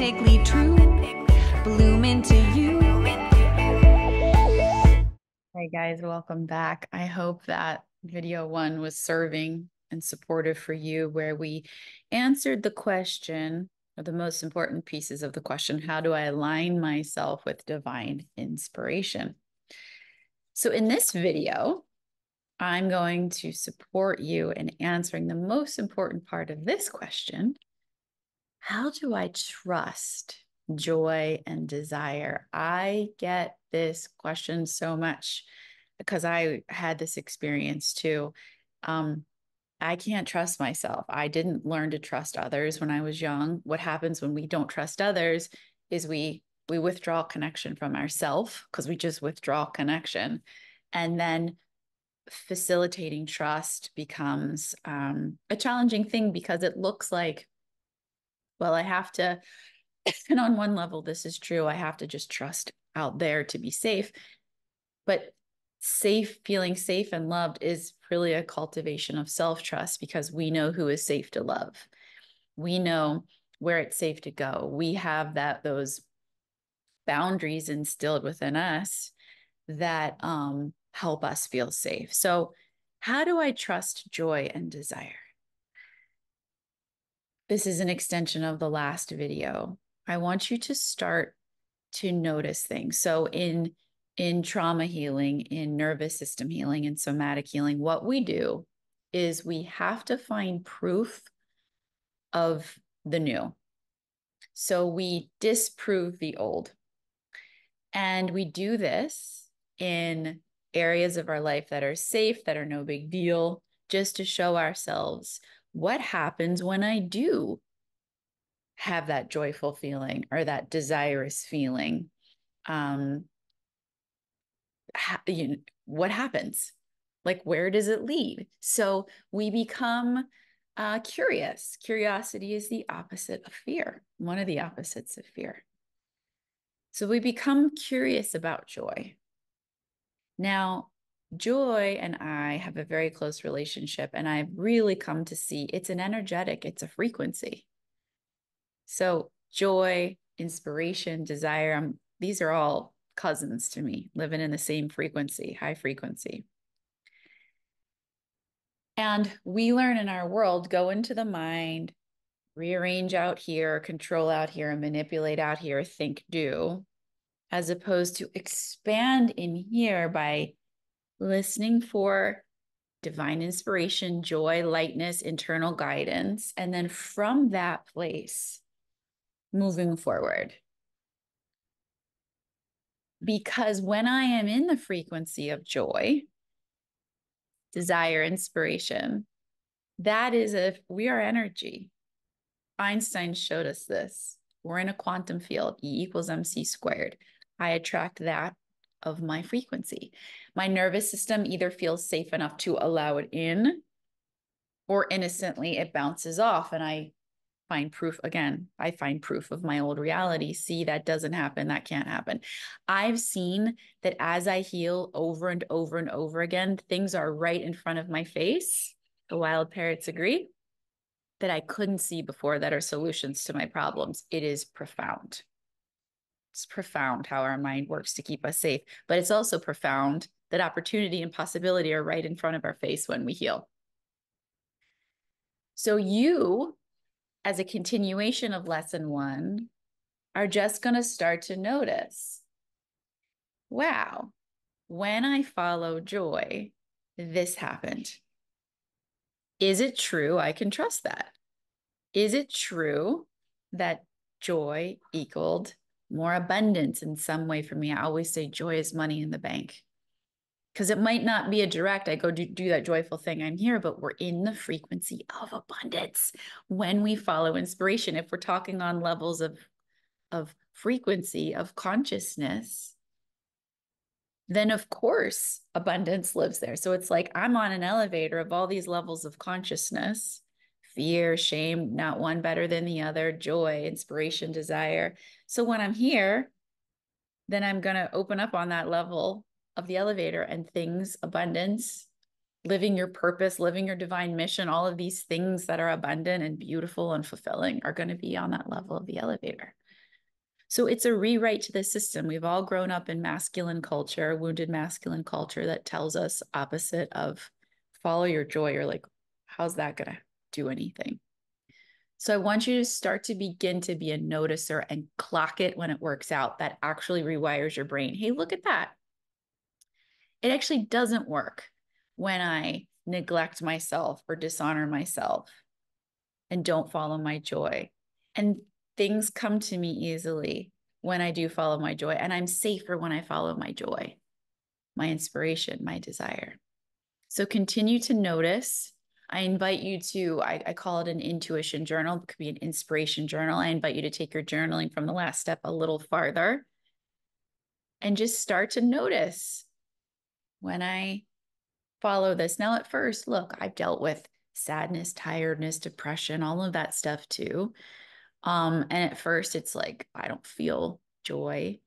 authentically true, bloom into you. Hey guys, welcome back. I hope that video one was serving and supportive for you, where we answered the question, or the most important pieces of the question: how do I align myself with divine inspiration? So, in this video, I'm going to support you in answering the most important part of this question: how do I trust joy and desire? I get this question so much because I had this experience too. Um, I can't trust myself. I didn't learn to trust others when I was young. What happens when we don't trust others is we withdraw connection from ourselves because we just withdraw connection. And then facilitating trust becomes a challenging thing because it looks like, well, I have to, and on one level, this is true. I have to just trust out there to be safe. But feeling safe and loved is really a cultivation of self-trust because we know who is safe to love. We know where it's safe to go. We have those boundaries instilled within us that help us feel safe. So, how do I trust joy and desire? This is an extension of the last video. I want you to start to notice things. So in trauma healing, in nervous system healing, in somatic healing, what we do is we have to find proof of the new. So we disprove the old. And we do this in areas of our life that are safe, that are no big deal, just to show ourselves what happens when I do have that joyful feeling or that desirous feeling. Um, what happens? Like, where does it lead? So we become curious. Curiosity is the opposite of fear, one of the opposites of fear. So we become curious about joy. Now, joy and I have a very close relationship, and I've really come to see it's an energetic, it's a frequency. So joy, inspiration, desire, these are all cousins to me, living in the same frequency, high frequency. And we learn in our world, go into the mind, rearrange out here, control out here, manipulate out here, think, do, as opposed to expand in here by listening for divine inspiration, joy, lightness, internal guidance. And then from that place, moving forward. Because when I am in the frequency of joy, desire, inspiration, that is, if we are energy. Einstein showed us this. We're in a quantum field, E equals MC squared. I attract that of my frequency. My nervous system either feels safe enough to allow it in, or innocently it bounces off. And I find proof again. I find proof of my old reality. See, that doesn't happen. That can't happen. I've seen that as I heal over and over and over again, things are right in front of my face. The wild parrots agree that I couldn't see before that are solutions to my problems. It is profound. It's profound how our mind works to keep us safe, but it's also profound that opportunity and possibility are right in front of our face when we heal. So you, as a continuation of lesson one, are just going to start to notice, wow, when I follow joy, this happened. Is it true I can trust that? Is it true that joy equaled more abundance in some way for me? I always say joy is money in the bank because it might not be a direct, I go do that joyful thing, I'm here, but we're in the frequency of abundance when we follow inspiration. If we're talking on levels of frequency, of consciousness, then of course abundance lives there. So it's like I'm on an elevator of all these levels of consciousness: fear, shame, not one better than the other, joy, inspiration, desire. So when I'm here, then I'm going to open up on that level of the elevator, and things, abundance, living your purpose, living your divine mission, all of these things that are abundant and beautiful and fulfilling are going to be on that level of the elevator. So it's a rewrite to the system. We've all grown up in masculine culture, wounded masculine culture that tells us opposite of follow your joy. You're like, how's that going to do anything? So I want you to start to begin to be a noticer and clock it when it works out. That actually rewires your brain. Hey, look at that. It actually doesn't work when I neglect myself or dishonor myself and don't follow my joy. And things come to me easily when I do follow my joy. And I'm safer when I follow my joy, my inspiration, my desire. So continue to notice. I invite you to, I call it an intuition journal. It could be an inspiration journal. I invite you to take your journaling from the last step a little farther and just start to notice when I follow this. Now, at first, look, I've dealt with sadness, tiredness, depression, all of that stuff too. And at first it's like, I don't feel joy,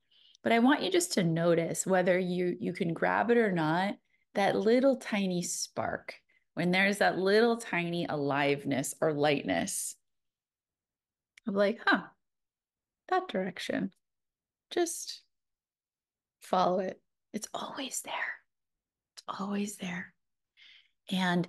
but I want you just to notice whether you can grab it or not, that little tiny spark, when there's that little tiny aliveness or lightness of like, huh, that direction, just follow it. It's always there. It's always there. And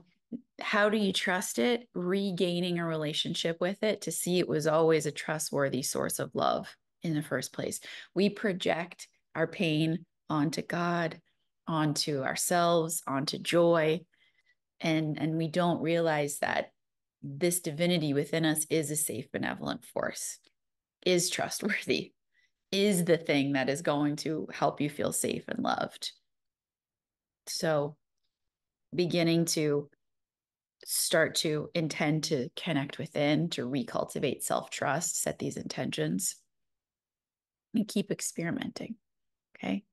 how do you trust it? Regaining a relationship with it to see it was always a trustworthy source of love in the first place. We project our pain onto God, onto ourselves, onto joy, and we don't realize that this divinity within us is a safe, benevolent force, is trustworthy, is the thing that is going to help you feel safe and loved. So beginning to start to intend to connect within, to recultivate self-trust, set these intentions, and keep experimenting. Okay.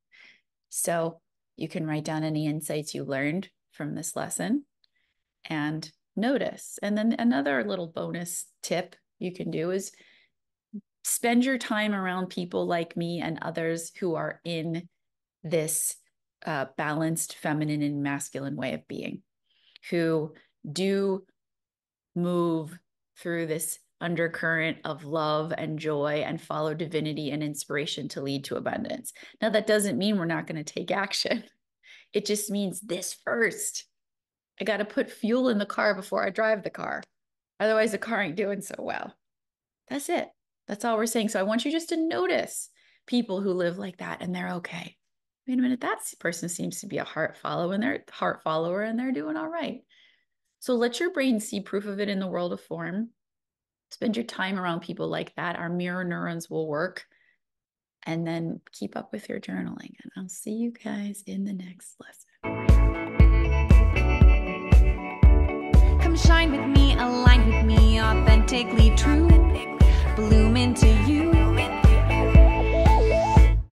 So you can write down any insights you learned from this lesson and notice. And then another little bonus tip you can do is spend your time around people like me and others who are in this balanced feminine and masculine way of being, who do move through this undercurrent of love and joy and follow divinity and inspiration to lead to abundance. Now, that doesn't mean we're not going to take action. It just means this first. I got to put fuel in the car before I drive the car. Otherwise, the car ain't doing so well. That's it. That's all we're saying. So I want you just to notice people who live like that and they're okay. Wait a minute, that person seems to be a heart follower and they're doing all right. So let your brain see proof of it in the world of form. Spend your time around people like that. Our mirror neurons will work. And then keep up with your journaling. And I'll see you guys in the next lesson. Come shine with me a light.